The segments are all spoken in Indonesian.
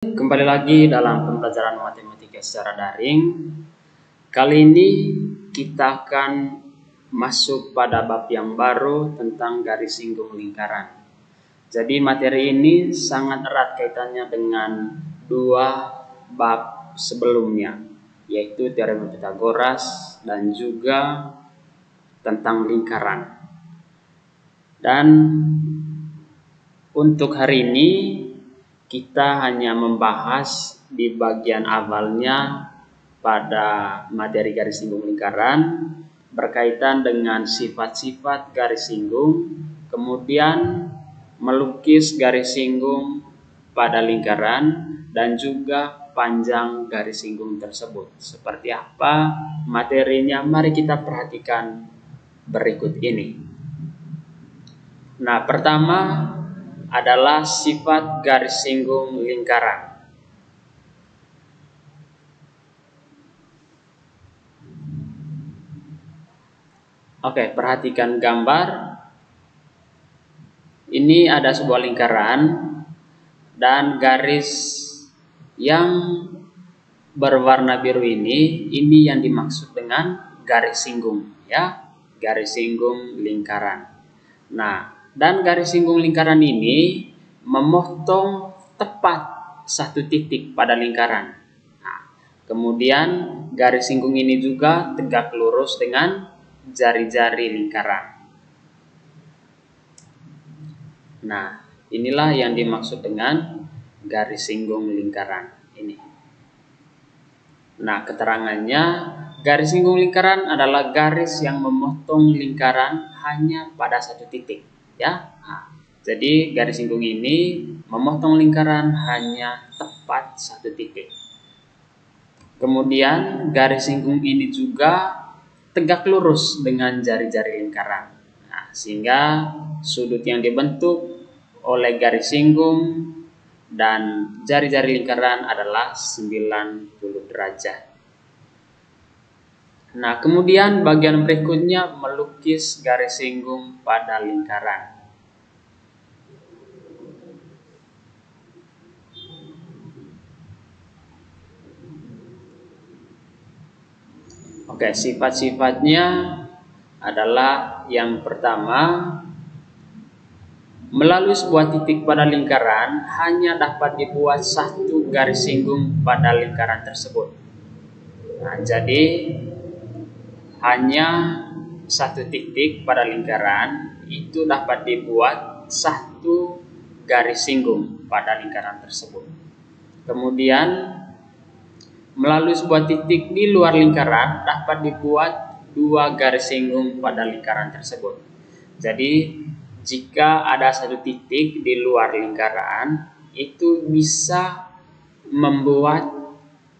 Kembali lagi dalam pembelajaran matematika secara daring. Kali ini kita akan masuk pada bab yang baru tentang garis singgung lingkaran. Jadi materi ini sangat erat kaitannya dengan dua bab sebelumnya, yaitu teorema Pythagoras dan juga tentang lingkaran. Dan untuk hari ini kita hanya membahas di bagian awalnya pada materi garis singgung lingkaran berkaitan dengan sifat-sifat garis singgung, kemudian melukis garis singgung pada lingkaran dan juga panjang garis singgung tersebut. Seperti apa materinya? Mari kita perhatikan berikut ini. Nah, pertama adalah sifat garis singgung lingkaran. Oke, perhatikan gambar. Ini ada sebuah lingkaran dan garis yang berwarna biru ini yang dimaksud dengan garis singgung, ya, garis singgung lingkaran. Nah, dan garis singgung lingkaran ini memotong tepat satu titik pada lingkaran. Nah, kemudian garis singgung ini juga tegak lurus dengan jari-jari lingkaran. Nah, inilah yang dimaksud dengan garis singgung lingkaran ini. Nah, keterangannya, garis singgung lingkaran adalah garis yang memotong lingkaran hanya pada satu titik. Ya, nah, jadi garis singgung ini memotong lingkaran hanya tepat satu titik. Kemudian garis singgung ini juga tegak lurus dengan jari-jari lingkaran. Nah, sehingga sudut yang dibentuk oleh garis singgung dan jari-jari lingkaran adalah 90 derajat. Nah, kemudian bagian berikutnya melukis garis singgung pada lingkaran. Oke, sifat-sifatnya adalah yang pertama, melalui sebuah titik pada lingkaran hanya dapat dibuat satu garis singgung pada lingkaran tersebut. Nah, jadi hanya satu titik pada lingkaran itu dapat dibuat satu garis singgung pada lingkaran tersebut. Kemudian melalui sebuah titik di luar lingkaran dapat dibuat dua garis singgung pada lingkaran tersebut. Jadi jika ada satu titik di luar lingkaran itu bisa membuat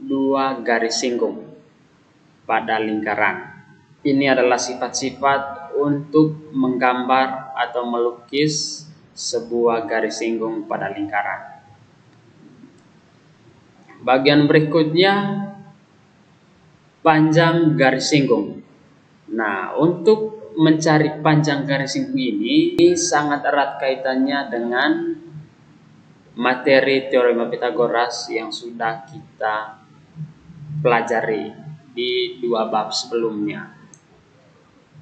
dua garis singgung pada lingkaran. Ini adalah sifat-sifat untuk menggambar atau melukis sebuah garis singgung pada lingkaran. Bagian berikutnya, panjang garis singgung. Nah, untuk mencari panjang garis singgung ini sangat erat kaitannya dengan materi teorema Pythagoras yang sudah kita pelajari di dua bab sebelumnya.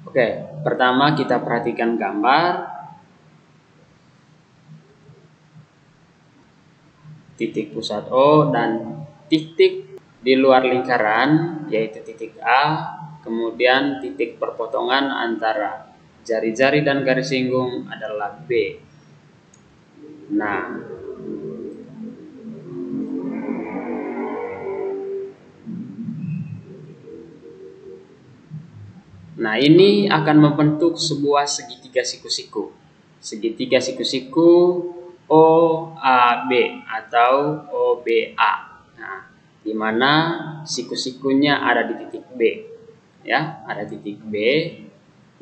Oke, pertama kita perhatikan gambar. Titik pusat O dan titik di luar lingkaran yaitu titik A, kemudian titik perpotongan antara jari-jari dan garis singgung adalah B. Nah, ini akan membentuk sebuah segitiga siku-siku. Segitiga siku-siku OAB atau OBA. Nah, di mana siku-sikunya ada di titik B. Ya, ada titik B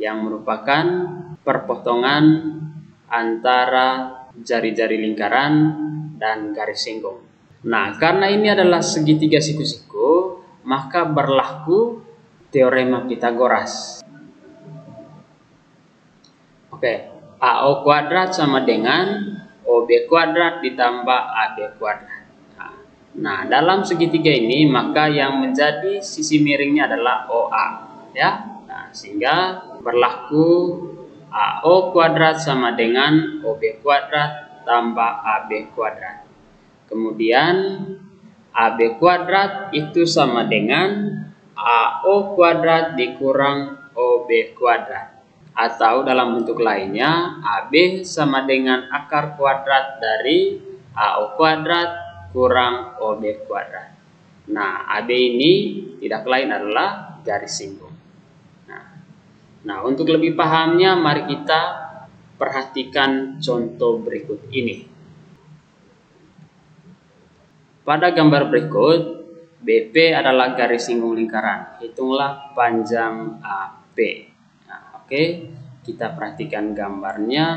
yang merupakan perpotongan antara jari-jari lingkaran dan garis singgung. Nah, karena ini adalah segitiga siku-siku, maka berlaku teorema Pythagoras. Oke, AO kuadrat sama dengan OB kuadrat ditambah AB kuadrat. Nah, dalam segitiga ini maka yang menjadi sisi miringnya adalah OA, ya. Nah, sehingga berlaku AO kuadrat sama dengan OB kuadrat tambah AB kuadrat. Kemudian AB kuadrat itu sama dengan AO kuadrat dikurang OB kuadrat. Atau dalam bentuk lainnya, AB sama dengan akar kuadrat dari AO kuadrat kurang OB kuadrat. Nah, AB ini tidak lain adalah garis singgung. Nah, untuk lebih pahamnya, mari kita perhatikan contoh berikut ini. Pada gambar berikut, BP adalah garis singgung lingkaran. Hitunglah panjang AP. Nah, oke, kita perhatikan gambarnya.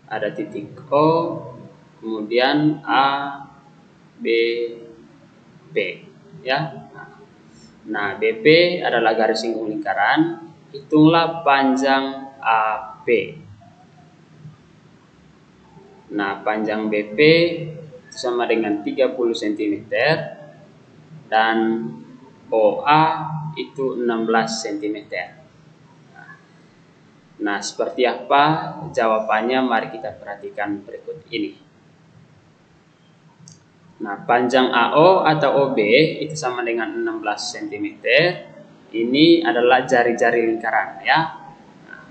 Ada titik O, kemudian A, B, P, ya. Nah, BP adalah garis singgung lingkaran. Hitunglah panjang AP. Nah, panjang BP sama dengan 30 cm dan OA itu 16 cm. Nah, seperti apa jawabannya? Mari kita perhatikan berikut ini. Nah, panjang AO atau OB itu sama dengan 16 cm. Ini adalah jari-jari lingkaran, ya. Nah,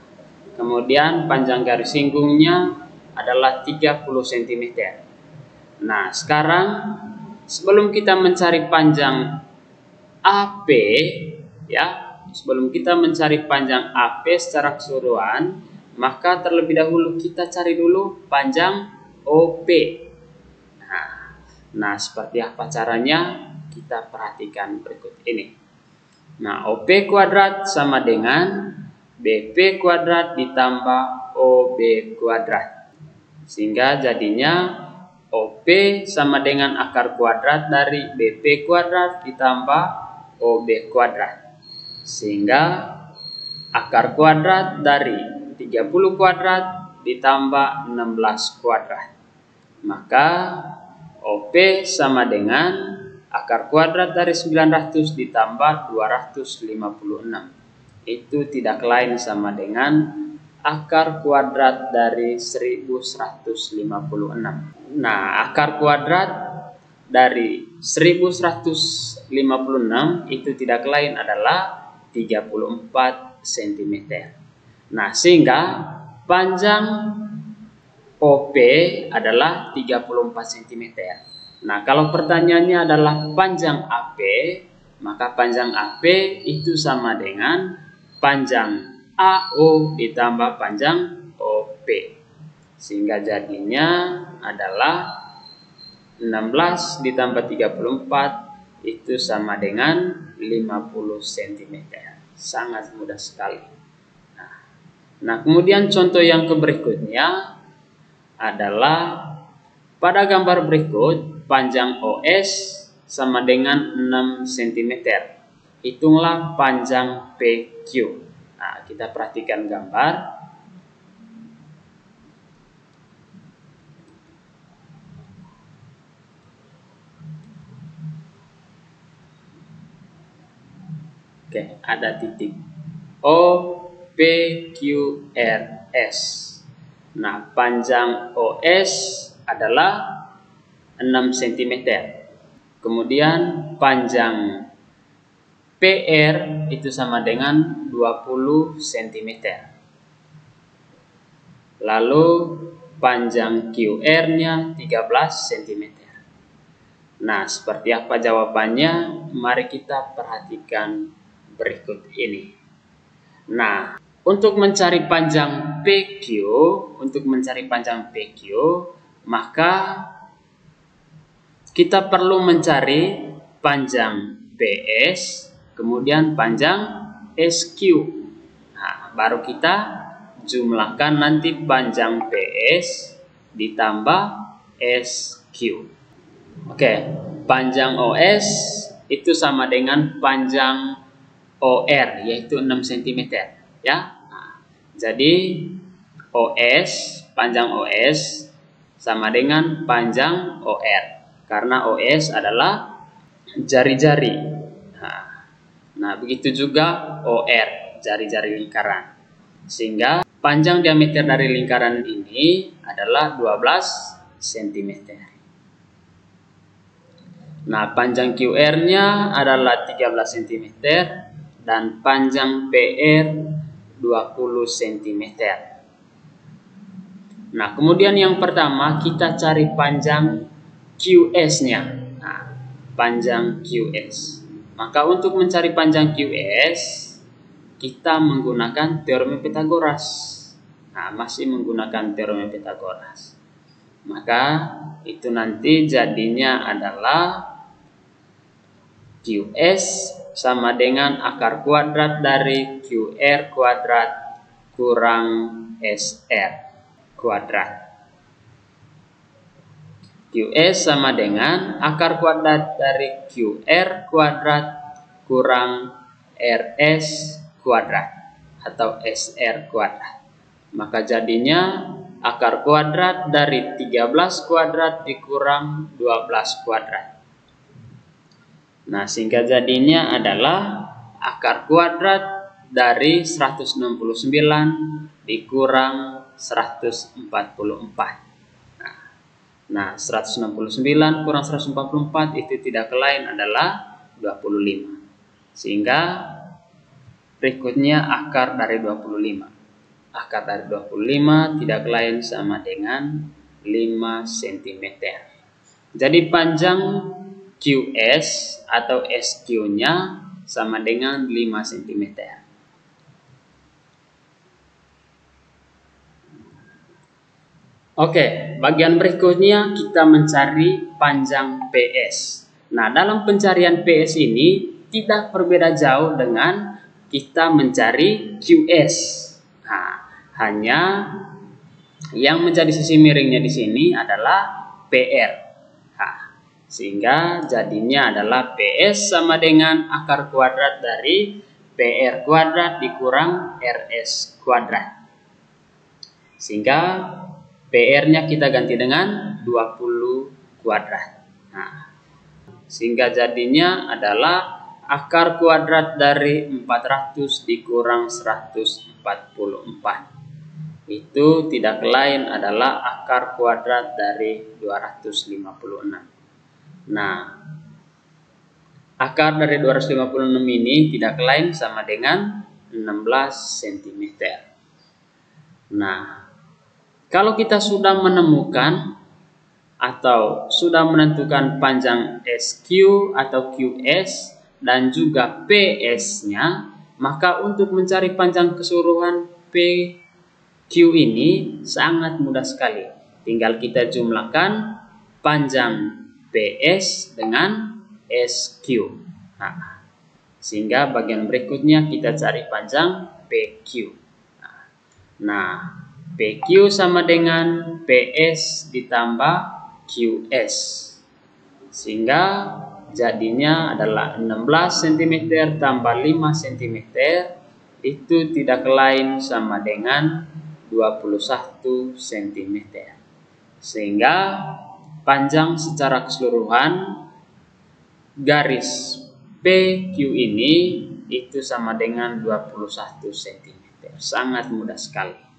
kemudian panjang garis singgungnya adalah 30 cm. Nah, sekarang sebelum kita mencari panjang AP, ya, sebelum kita mencari panjang AP secara keseluruhan, maka terlebih dahulu kita cari dulu panjang OP. Nah, seperti apa caranya? Kita perhatikan berikut ini. Nah, OP kuadrat sama dengan BP kuadrat ditambah OB kuadrat. Sehingga jadinya OP sama dengan akar kuadrat dari BP kuadrat ditambah OB kuadrat. Sehingga akar kuadrat dari 30 kuadrat ditambah 16 kuadrat. Maka OP sama dengan akar kuadrat dari 900 ditambah 256. Itu tidak lain sama dengan akar kuadrat dari 1156. Nah, akar kuadrat dari 1156 itu tidak lain adalah 34 cm. Nah, sehingga panjang OP adalah 34 cm. Nah, kalau pertanyaannya adalah panjang AP, maka panjang AP itu sama dengan panjang AO ditambah panjang OP. Sehingga jadinya adalah 16 ditambah 34 itu sama dengan 50 cm. Sangat mudah sekali. Nah, kemudian contoh yang berikutnya adalah pada gambar berikut panjang OS sama dengan 6 cm. Hitunglah panjang PQ. Nah, kita perhatikan gambar. Oke, ada titik O, P, Q, R, S. Nah, panjang OS adalah 6 cm. Kemudian panjang PR itu sama dengan 20 cm. Lalu panjang QR-nya 13 cm. Nah, seperti apa jawabannya? Mari kita perhatikan berikut ini. Nah, untuk mencari panjang PQ, maka kita perlu mencari panjang PS, kemudian panjang SQ. Nah, baru kita jumlahkan nanti panjang PS ditambah SQ. Oke, panjang OS itu sama dengan panjang OR, yaitu 6 cm, ya. Nah, jadi panjang OS sama dengan panjang OR. Karena OS adalah jari-jari. Nah, begitu juga OR, jari-jari lingkaran. Sehingga panjang diameter dari lingkaran ini adalah 12 cm. Nah, panjang QR-nya adalah 13 cm dan panjang PR 20 cm. Nah, kemudian yang pertama kita cari panjang QS-nya. Nah, panjang QS. Maka untuk mencari panjang QS, kita menggunakan teorema Pythagoras. Nah, masih menggunakan teorema Pythagoras. Maka itu nanti jadinya adalah QS sama dengan akar kuadrat dari QR kuadrat kurang SR kuadrat. QS sama dengan akar kuadrat dari QR kuadrat kurang RS kuadrat atau SR kuadrat. Maka jadinya akar kuadrat dari 13 kuadrat dikurang 12 kuadrat. Nah, sehingga jadinya adalah akar kuadrat dari 169 dikurang 144. Nah, 169 kurang 144 itu tidak lain adalah 25. Sehingga berikutnya akar dari 25. Akar dari 25 tidak lain sama dengan 5 cm. Jadi panjang QS atau SQ-nya sama dengan 5 cm. Oke, bagian berikutnya kita mencari panjang PS. Nah, dalam pencarian PS ini tidak berbeda jauh dengan kita mencari QS. Nah, hanya yang menjadi sisi miringnya di sini adalah PR. Sehingga jadinya adalah PS sama dengan akar kuadrat dari PR kuadrat dikurang RS kuadrat. Sehingga PR-nya kita ganti dengan 20 kuadrat. Nah, sehingga jadinya adalah akar kuadrat dari 400 dikurang 144. Itu tidak lain adalah akar kuadrat dari 256. Nah, akar dari 256 ini tidak lain sama dengan 16 cm. Nah, kalau kita sudah menemukan atau sudah menentukan panjang SQ atau QS dan juga PS-nya, maka untuk mencari panjang keseluruhan PQ ini sangat mudah sekali. Tinggal kita jumlahkan panjang PS dengan SQ. Nah, sehingga bagian berikutnya kita cari panjang PQ. Nah, PQ sama dengan PS ditambah QS. Sehingga jadinya adalah 16 cm tambah 5 cm itu tidak lain sama dengan 21 cm. Sehingga panjang secara keseluruhan garis PQ ini itu sama dengan 21 cm. Sangat mudah sekali.